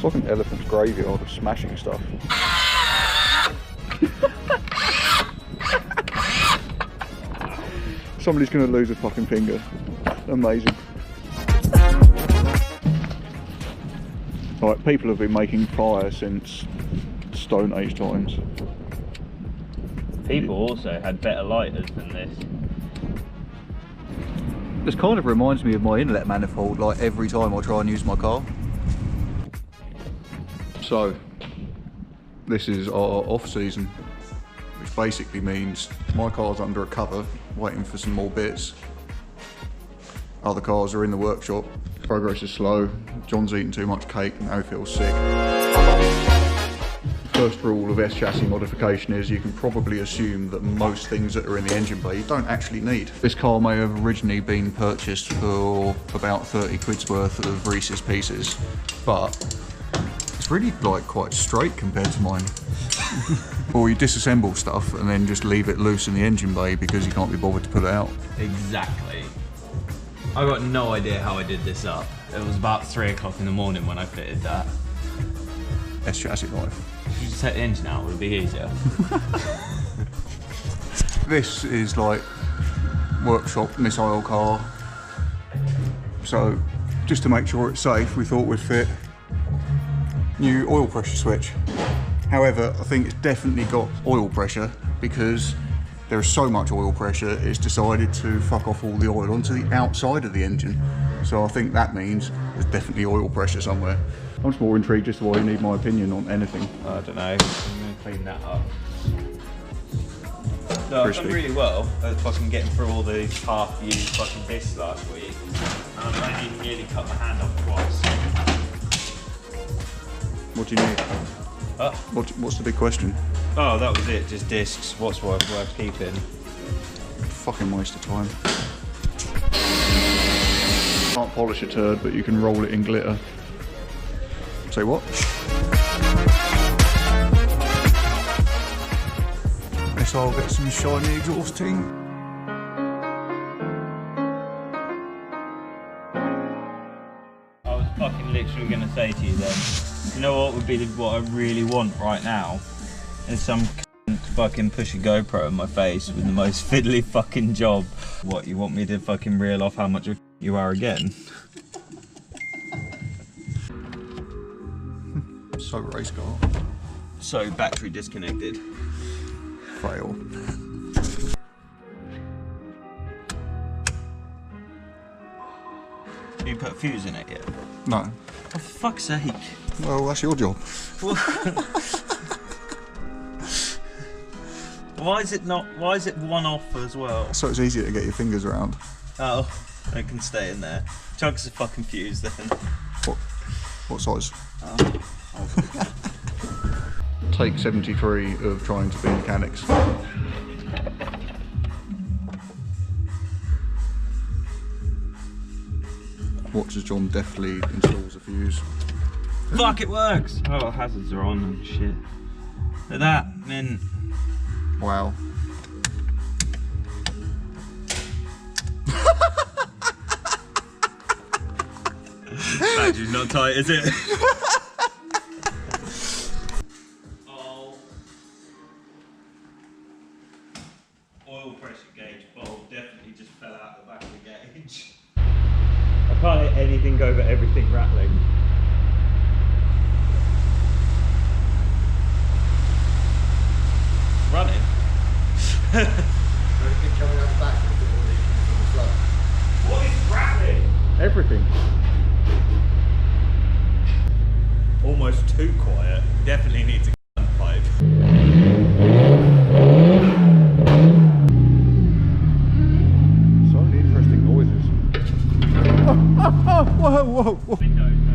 It's like an elephant's graveyard of smashing stuff. Somebody's going to lose a fucking finger. Amazing. Right, people have been making fire since Stone Age times. People also had better lighters than this. This kind of reminds me of my inlet manifold, like every time I try and use my car. So, this is our off season, which basically means my car's under a cover, waiting for some more bits. Other cars are in the workshop. Progress is slow. John's eating too much cake and now he feels sick. First rule of S chassis modification is you can probably assume that most things that are in the engine bay you don't actually need. This car may have originally been purchased for about 30 quid's worth of Reese's Pieces, but it's really like quite straight compared to mine. Or you disassemble stuff and then just leave it loose in the engine bay because you can't be bothered to put it out. Exactly. I got no idea how I did this up. It was about 3 o'clock in the morning when I fitted that. S chassis life. If you just take the engine out, would it be easier? This is like workshop missile car. So just to make sure it's safe, we thought we'd fit new oil pressure switch. However, I think it's definitely got oil pressure because there is so much oil pressure, it's decided to fuck off all the oil onto the outside of the engine. So I think that means there's definitely oil pressure somewhere. I'm just more intrigued as to why you need my opinion on anything. I don't know, I'm going to clean that up. No, I've done really well at fucking getting through all the half-used fucking discs last week. And I only nearly cut my hand off twice. What do you need? What's the big question? Oh, that was it, just discs. What's worth keeping? Fucking waste of time. Can't polish a turd, but you can roll it in glitter. Say what? Guess I'll get some shiny exhausting. I was fucking literally going to say to you then, you know what would be what I really want right now? Is some cunt to fucking push a GoPro in my face with the most fiddly fucking job. What, you want me to fucking reel off how much you are again? So race car. So battery disconnected. Fail. You put a fuse in it yet? No. Oh, for fuck's sake. Well, that's your job. Why is it one off as well? So it's easier to get your fingers around. Oh, it can stay in there. Chunks of fucking fuse then. What size? Oh. Take 73 of trying to be mechanics. Watch as John deftly installs a fuse. Fuck, it works! Oh, hazards are on and shit. Look at that, mint. Wow. Badger's not tight, is it? Oh. Oil pressure gauge bulb definitely just fell out the back of the gauge. I can't hit anything over everything rattling. Running? Everything coming out the back of the flood. What is rattling? Everything. Almost too quiet. Definitely needs a gun pipe. So many interesting noises. Whoa, whoa, whoa. Windows.